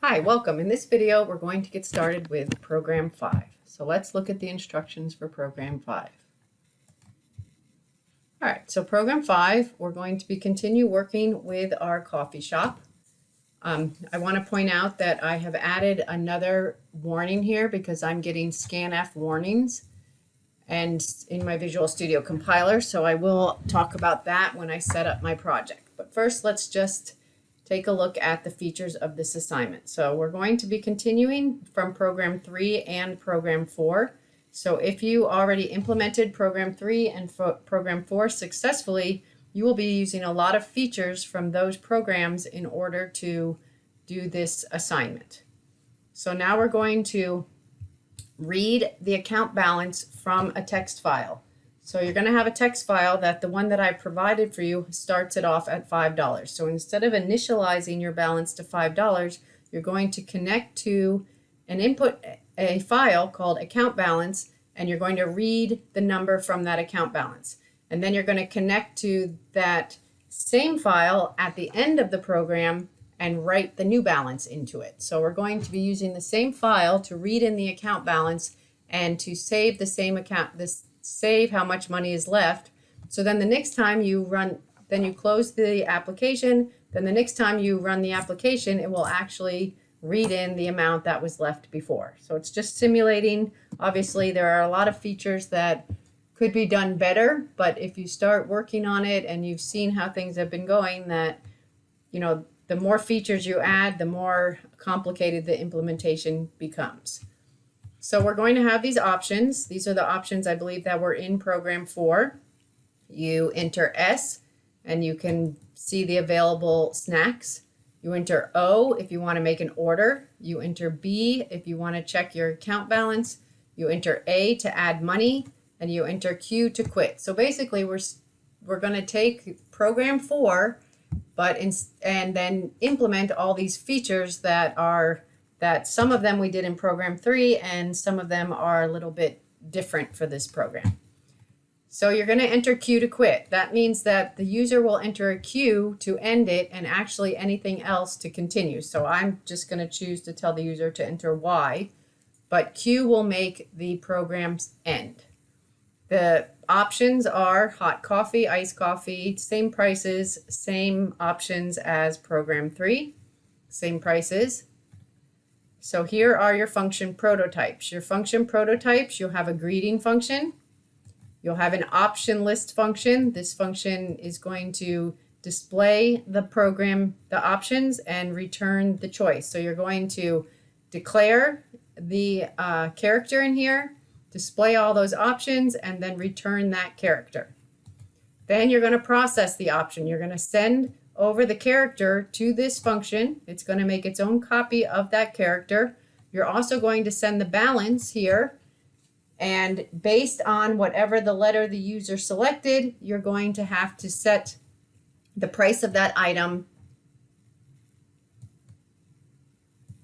Hi, welcome. In this video, we're going to get started with Program 5. So let's look at the instructions for Program 5. All right, so Program 5, we're going to continue working with our coffee shop. I want to point out that I have added another warning here because I'm getting scanf warnings and in my Visual Studio compiler, so I will talk about that when I set up my project. But first, let's just take a look at the features of this assignment. So we're going to be continuing from Program 3 and Program 4. So if you already implemented Program 3 and Program 4 successfully, you will be using a lot of features from those programs in order to do this assignment. So now we're going to read the account balance from a text file. So you're going to have a text file that the one that I provided for you starts it off at $5. So instead of initializing your balance to $5, you're going to connect to an input, a file called account balance, and you're going to read the number from that account balance. And then you're going to connect to that same file at the end of the program and write the new balance into it. So we're going to be using the same file to read in the account balance and to save the same account, save how much money is left. So then the next time you run, then you close the application, then the next time you run the application, it will actually read in the amount that was left before. So it's just simulating. Obviously, there are a lot of features that could be done better, but if you start working on it and you've seen how things have been going, that, you know, the more features you add, the more complicated the implementation becomes. So we're going to have these options. These are the options I believe that were in Program 4. You enter S and you can see the available snacks. You enter O if you want to make an order. You enter B if you want to check your account balance. You enter A to add money, and you enter Q to quit. So basically we're going to take Program 4 and then implement all these features that some of them we did in Program 3 and some of them are a little bit different for this program. So you're going to enter Q to quit. That means that the user will enter a Q to end it and actually anything else to continue. So I'm just going to choose to tell the user to enter Y, but Q will make the program's end. The options are hot coffee, iced coffee, same prices, same options as Program 3, same prices. So here are your function prototypes. Your function prototypes, you'll have a greeting function. You'll have an option list function. This function is going to display the program, the options, and return the choice. So you're going to declare the character in here, display all those options, and then return that character. Then you're going to process the option. You're going to send over the character to this function. It's going to make its own copy of that character. You're also going to send the balance here, and based on whatever the letter the user selected, you're going to have to set the price of that item,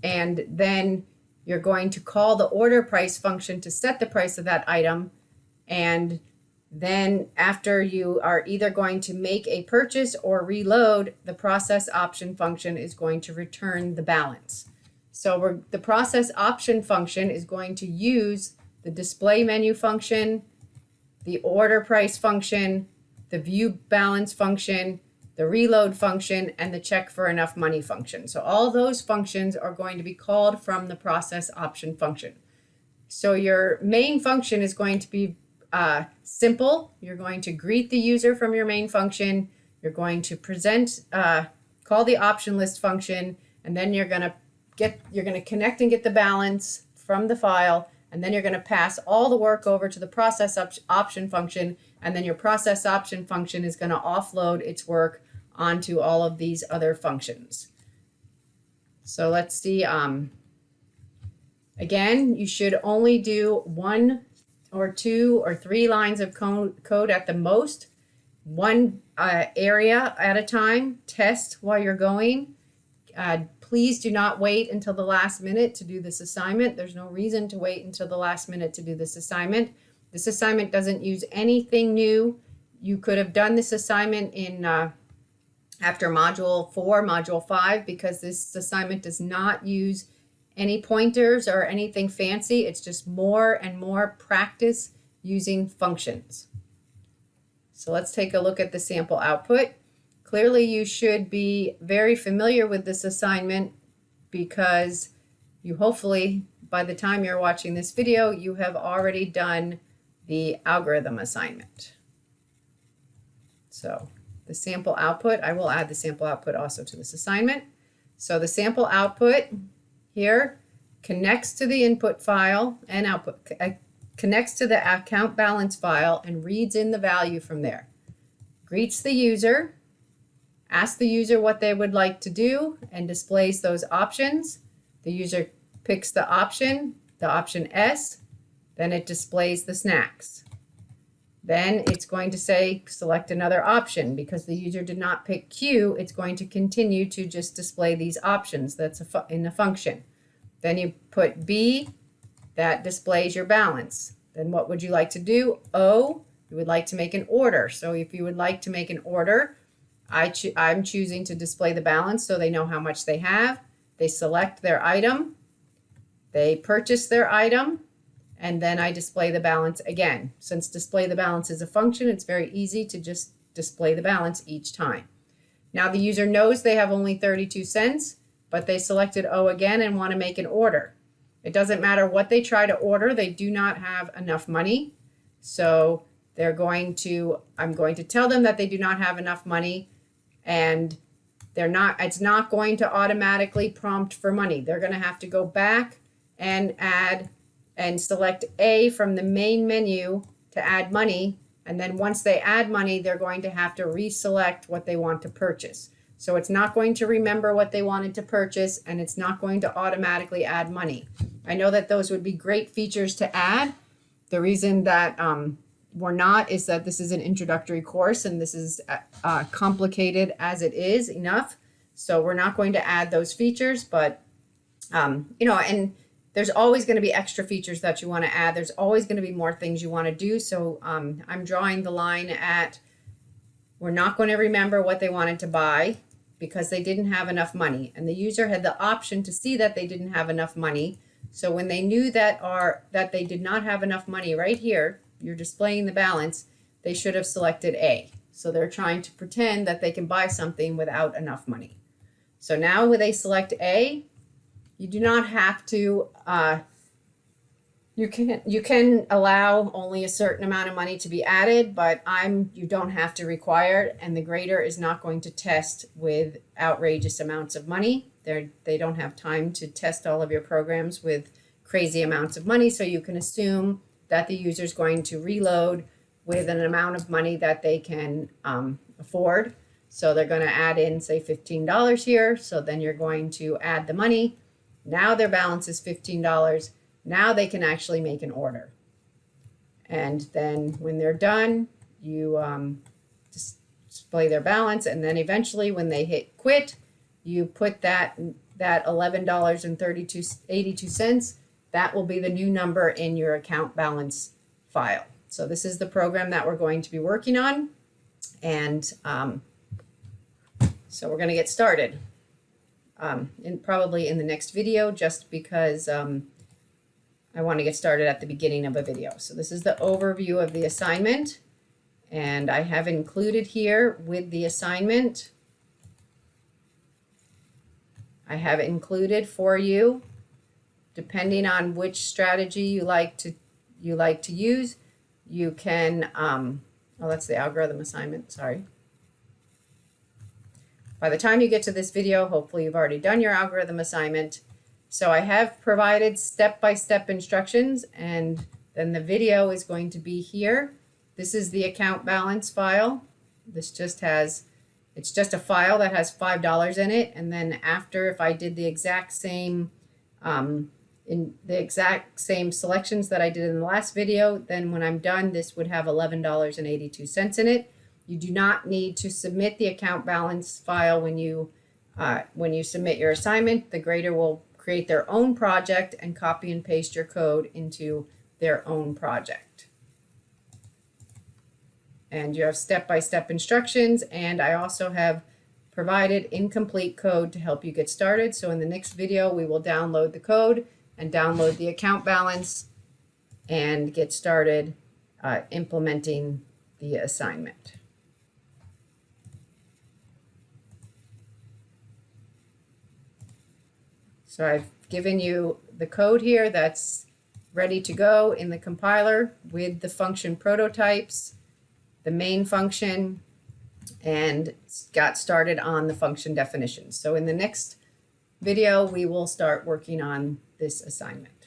and then you're going to call the order price function to set the price of that item, and then after you are either going to make a purchase or reload, the process option function is going to return the balance. So the process option function is going to use the display menu function, the order price function, the view balance function, the reload function, and the check for enough money function. So all those functions are going to be called from the process option function. So your main function is going to be simple. You're going to greet the user from your main function. You're going to present, call the option list function, and then you're going to connect and get the balance from the file, and then you're going to pass all the work over to the process option function, and then your process option function is going to offload its work onto all of these other functions. So let's see. Again, you should only do 1 or 2 or 3 lines of code at the most, one area at a time. Test while you're going. Please do not wait until the last minute to do this assignment. There's no reason to wait until the last minute to do this assignment. This assignment doesn't use anything new. You could have done this assignment in after Module 4, Module 5, because this assignment does not use any pointers or anything fancy. It's just more and more practice using functions. So let's take a look at the sample output. Clearly, you should be very familiar with this assignment because you hopefully, by the time you're watching this video, you have already done the algorithm assignment. So the sample output, I will add the sample output also to this assignment. So the sample output here connects to the input file and output, connects to the account balance file and reads in the value from there. Greets the user, asks the user what they would like to do, and displays those options. The user picks the option S, then it displays the snacks. Then it's going to say select another option. Because the user did not pick Q, it's going to continue to just display these options. That's in the function. Then you put B, that displays your balance. Then what would you like to do? O, you would like to make an order. So if you would like to make an order, I'm choosing to display the balance so they know how much they have. They select their item, they purchase their item, and then I display the balance again. Since display the balance is a function, it's very easy to just display the balance each time. Now the user knows they have only 32 cents, but they selected O again and want to make an order. It doesn't matter what they try to order, they do not have enough money. So I'm going to tell them that they do not have enough money, and it's not going to automatically prompt for money. They're going to have to go back and add and select A from the main menu to add money. And then once they add money, they're going to have to reselect what they want to purchase. So it's not going to remember what they wanted to purchase, and it's not going to automatically add money. I know that those would be great features to add. The reason that we're not is that this is an introductory course, and this is complicated as it is enough. So we're not going to add those features, but and there's always going to be extra features that you want to add. There's always going to be more things you want to do. So I'm drawing the line at, we're not going to remember what they wanted to buy because they didn't have enough money. And the user had the option to see that they didn't have enough money. So when they knew that they did not have enough money right here, you're displaying the balance, they should have selected A. So they're trying to pretend that they can buy something without enough money. So now when they select A, you do not have to, you can allow only a certain amount of money to be added, but you don't have to require it, and the grader is not going to test with outrageous amounts of money. They don't have time to test all of your programs with crazy amounts of money, so you can assume that the user is going to reload with an amount of money that they can afford. So they're going to add in, say, $15 here. So then you're going to add the money. Now their balance is $15. Now they can actually make an order. And then when they're done, you display their balance. And then eventually when they hit quit, you put that $11.82. That will be the new number in your account balance file. So this is the program that we're going to be working on. And so we're going to get started. Probably in the next video, just because I want to get started at the beginning of a video. So this is the overview of the assignment, and I have included here with the assignment, I have included for you, depending on which strategy you like to use, you can, that's the algorithm assignment, sorry. By the time you get to this video, hopefully you've already done your algorithm assignment. So I have provided step-by-step instructions, and then the video is going to be here. This is the account balance file. It's just a file that has $5 in it. And then after, if I did the exact same, selections that I did in the last video, then when I'm done, this would have $11.82 in it. You do not need to submit the account balance file when you submit your assignment. The grader will create their own project and copy and paste your code into their own project. And you have step-by-step instructions, and I also have provided incomplete code to help you get started. So in the next video, we will download the code and download the account balance and get started implementing the assignment. So I've given you the code here that's ready to go in the compiler with the function prototypes, the main function, and got started on the function definitions. So in the next video, we will start working on this assignment.